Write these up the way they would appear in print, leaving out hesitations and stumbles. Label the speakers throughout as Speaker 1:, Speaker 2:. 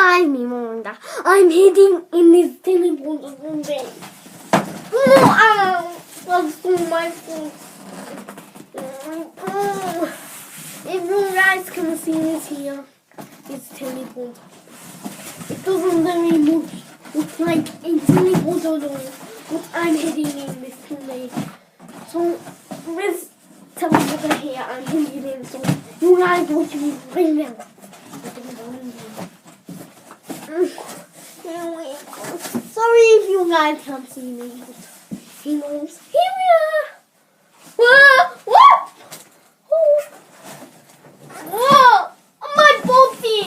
Speaker 1: guys, me Miranda. I'm hiding in this teleporter room base. What's on my foot? If you guys can see this here, it's teleporter. It doesn't very much look like a teleporter though, but I'm hiding in this place. So this teleporter here, I'm hiding in. So you guys watch me right now. Sorry if you guys can't see me, but he knows. Here we are. What? Whoa! My body!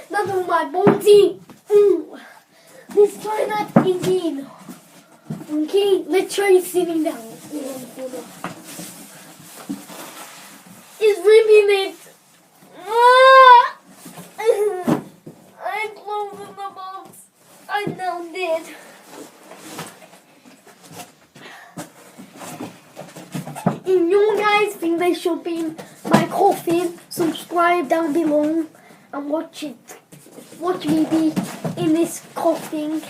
Speaker 1: That's my body! Let's try that again. Okay, let's try sitting down. It's ripping it. I'm closing the box. I'm now dead. If you guys think they should be in my coffin, subscribe down below and watch me be in this coffin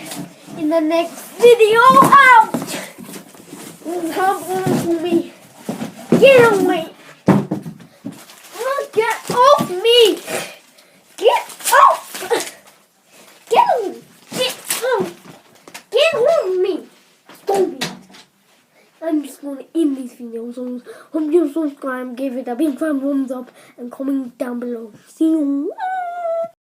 Speaker 1: in the next video. Ouch! Come on to me. Get away. Get off me. Get off. Get off. Get off. Get off me. Stop it. I'm just going to end this video, so hope you subscribe, give it a big thumbs up, and comment down below. See you.